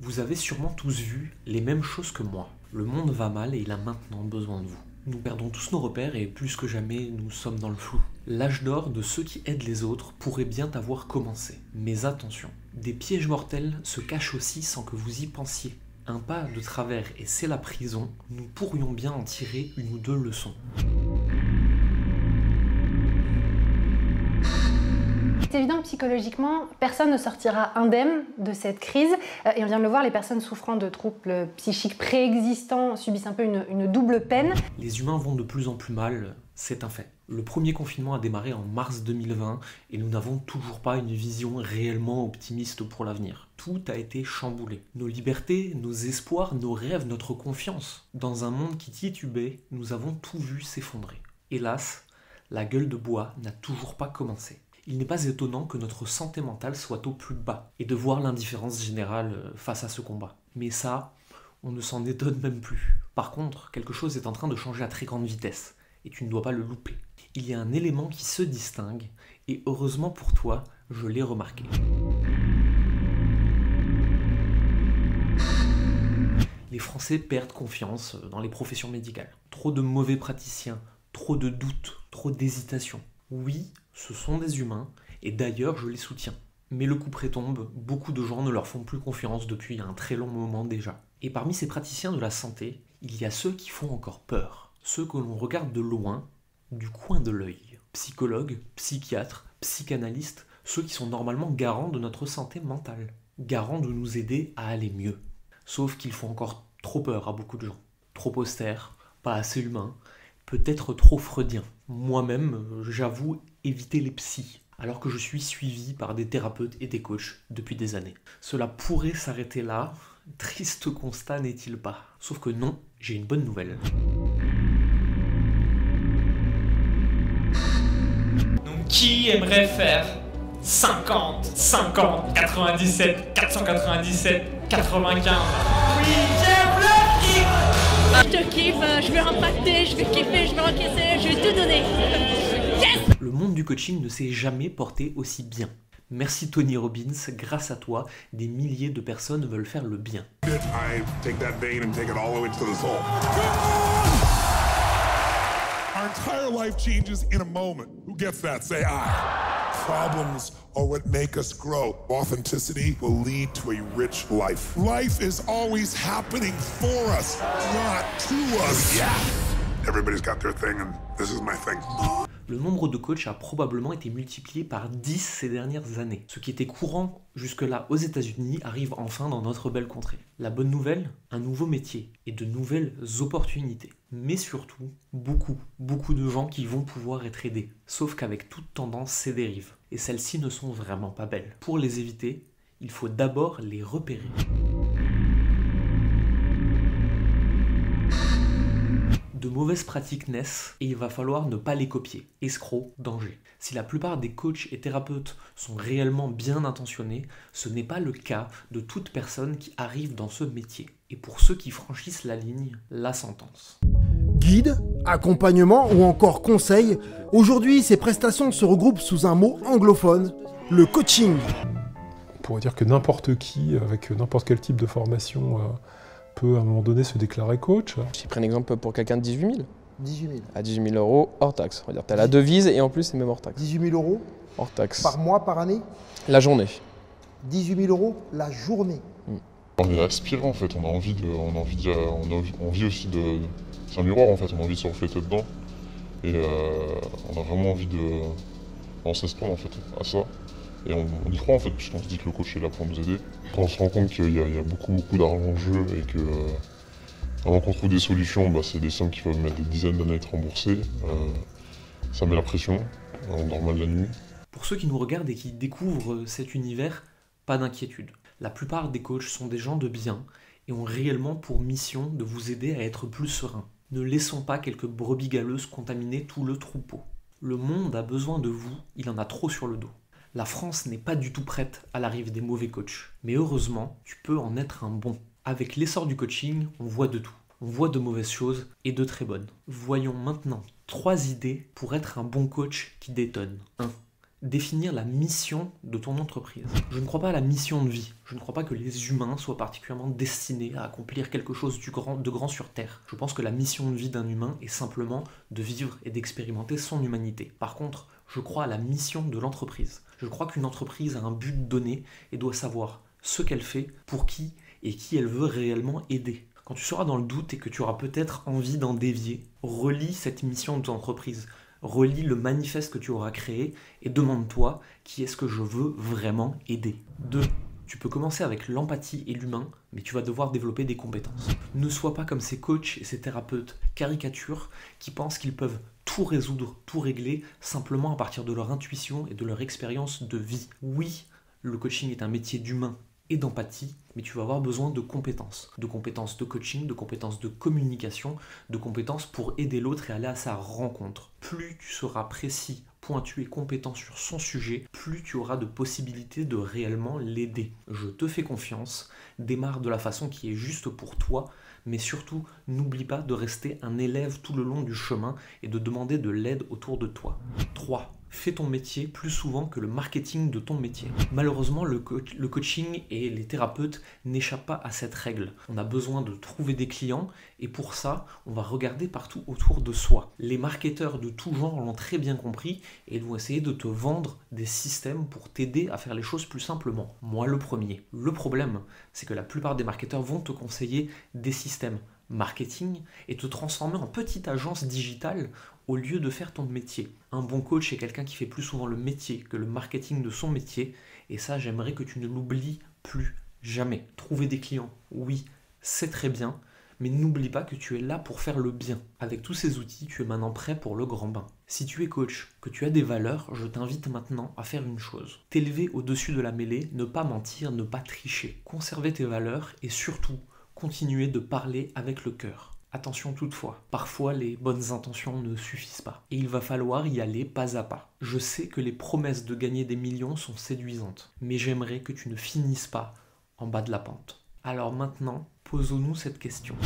Vous avez sûrement tous vu les mêmes choses que moi. Le monde va mal et il a maintenant besoin de vous. Nous perdons tous nos repères et plus que jamais, nous sommes dans le flou. L'âge d'or de ceux qui aident les autres pourrait bien avoir commencé. Mais attention, des pièges mortels se cachent aussi sans que vous y pensiez. Un pas de travers et c'est la prison, nous pourrions bien en tirer une ou deux leçons. C'est évident que psychologiquement, personne ne sortira indemne de cette crise. Et on vient de le voir, les personnes souffrant de troubles psychiques préexistants subissent un peu une double peine. Les humains vont de plus en plus mal, c'est un fait. Le premier confinement a démarré en mars 2020 et nous n'avons toujours pas une vision réellement optimiste pour l'avenir. Tout a été chamboulé. Nos libertés, nos espoirs, nos rêves, notre confiance. Dans un monde qui titubait, nous avons tout vu s'effondrer. Hélas, la gueule de bois n'a toujours pas commencé. Il n'est pas étonnant que notre santé mentale soit au plus bas et de voir l'indifférence générale face à ce combat. Mais ça, on ne s'en étonne même plus. Par contre, quelque chose est en train de changer à très grande vitesse et tu ne dois pas le louper. Il y a un élément qui se distingue et heureusement pour toi, je l'ai remarqué. Les Français perdent confiance dans les professions médicales. Trop de mauvais praticiens, trop de doutes, trop d'hésitations. Oui, ce sont des humains, et d'ailleurs je les soutiens. Mais le coup près tombe, beaucoup de gens ne leur font plus confiance depuis un très long moment déjà. Et parmi ces praticiens de la santé, il y a ceux qui font encore peur. Ceux que l'on regarde de loin, du coin de l'œil. Psychologues, psychiatres, psychanalystes, ceux qui sont normalement garants de notre santé mentale. Garants de nous aider à aller mieux. Sauf qu'ils font encore trop peur à beaucoup de gens. Trop austères, pas assez humains, peut-être trop freudiens. Moi-même, j'avoue éviter les psys, alors que je suis suivi par des thérapeutes et des coachs depuis des années. Cela pourrait s'arrêter là, triste constat n'est-il pas? Sauf que non, j'ai une bonne nouvelle. Donc qui aimerait faire 50, 50, 97, 497, 95? Oui, je te kiffe, je vais impacter, je vais kiffer, je vais encaisser, je vais tout donner. Yes! Le monde du coaching ne s'est jamais porté aussi bien. Merci Tony Robbins, grâce à toi, des milliers de personnes veulent faire le bien. Our entire life changes in a moment. Who gets that? Say I. Problems are what make us grow. Authenticity will lead to a rich life. Life is always happening for us, not to us. Yeah. Everybody's got their thing and this is my thing. Le nombre de coachs a probablement été multiplié par 10 ces dernières années. Ce qui était courant jusque-là aux États-Unis arrive enfin dans notre belle contrée. La bonne nouvelle, un nouveau métier et de nouvelles opportunités. Mais surtout, beaucoup de gens qui vont pouvoir être aidés. Sauf qu'avec toute tendance, c'est dérive. Et celles-ci ne sont vraiment pas belles. Pour les éviter, il faut d'abord les repérer. De mauvaises pratiques naissent et il va falloir ne pas les copier. Escrocs, danger. Si la plupart des coachs et thérapeutes sont réellement bien intentionnés, ce n'est pas le cas de toute personne qui arrive dans ce métier. Et pour ceux qui franchissent la ligne, la sentence. Guide, accompagnement ou encore conseil, aujourd'hui ces prestations se regroupent sous un mot anglophone, le coaching. On pourrait dire que n'importe qui, avec n'importe quel type de formation, peut à un moment donné se déclarer coach. J'ai pris un exemple pour quelqu'un de 18 000. 18 000. À 18 000 € hors taxe. On va dire, t'as la devise et en plus c'est même hors taxe. 18 000 € hors taxe. par mois, par année? La journée. 18 000 € la journée. On est aspirant en fait, on vit aussi de... C'est un miroir en fait, on a envie de se refléter dedans. Et on a vraiment envie de... On s'inspire en fait à ça. Et on y croit en fait, puisqu'on se dit que le coach est là pour nous aider. Quand on se rend compte qu'il y a beaucoup d'argent en jeu et que avant qu'on trouve des solutions, c'est des sommes qui peuvent mettre des dizaines d'années à être remboursées. Ça met la pression, on dort mal la nuit. Pour ceux qui nous regardent et qui découvrent cet univers, pas d'inquiétude. La plupart des coachs sont des gens de bien et ont réellement pour mission de vous aider à être plus serein. Ne laissons pas quelques brebis galeuses contaminer tout le troupeau. Le monde a besoin de vous, il en a trop sur le dos. La France n'est pas du tout prête à l'arrivée des mauvais coachs. Mais heureusement, tu peux en être un bon. Avec l'essor du coaching, on voit de tout. On voit de mauvaises choses et de très bonnes. Voyons maintenant 3 idées pour être un bon coach qui détonne. 1. définir la mission de ton entreprise. Je ne crois pas à la mission de vie. Je ne crois pas que les humains soient particulièrement destinés à accomplir quelque chose de grand sur Terre. Je pense que la mission de vie d'un humain est simplement de vivre et d'expérimenter son humanité. Par contre, je crois à la mission de l'entreprise. Je crois qu'une entreprise a un but donné et doit savoir ce qu'elle fait, pour qui et qui elle veut réellement aider. Quand tu seras dans le doute et que tu auras peut-être envie d'en dévier, relis cette mission de ton entreprise. Relis le manifeste que tu auras créé et demande-toi qui est-ce que je veux vraiment aider. 2. Tu peux commencer avec l'empathie et l'humain, mais tu vas devoir développer des compétences. Ne sois pas comme ces coachs et ces thérapeutes caricatures qui pensent qu'ils peuvent tout résoudre, tout régler, simplement à partir de leur intuition et de leur expérience de vie. Oui, le coaching est un métier d'humain et d'empathie, mais tu vas avoir besoin de compétences de coaching, de compétences de communication, de compétences pour aider l'autre et aller à sa rencontre. Plus tu seras précis, pointu et compétent sur son sujet, plus tu auras de possibilités de réellement l'aider. Je te fais confiance, démarre de la façon qui est juste pour toi, mais surtout n'oublie pas de rester un élève tout le long du chemin et de demander de l'aide autour de toi. 3. Fais ton métier plus souvent que le marketing de ton métier. Malheureusement, le coaching et les thérapeutes n'échappent pas à cette règle. On a besoin de trouver des clients et pour ça, on va regarder partout autour de soi. Les marketeurs de tout genre l'ont très bien compris et ils vont essayer de te vendre des systèmes pour t'aider à faire les choses plus simplement. Moi, le premier. Le problème, c'est que la plupart des marketeurs vont te conseiller des systèmes marketing et te transformer en petite agence digitale au lieu de faire ton métier. Un bon coach est quelqu'un qui fait plus souvent le métier que le marketing de son métier et ça, j'aimerais que tu ne l'oublies plus jamais. Trouver des clients, oui, c'est très bien, mais n'oublie pas que tu es là pour faire le bien. Avec tous ces outils, tu es maintenant prêt pour le grand bain. Si tu es coach, que tu as des valeurs, je t'invite maintenant à faire une chose. T'élever au-dessus de la mêlée, ne pas mentir, ne pas tricher. Conserver tes valeurs et surtout, continuer de parler avec le cœur. Attention toutefois, parfois les bonnes intentions ne suffisent pas et il va falloir y aller pas à pas. Je sais que les promesses de gagner des millions sont séduisantes, mais j'aimerais que tu ne finisses pas en bas de la pente. Alors maintenant, posons-nous cette question.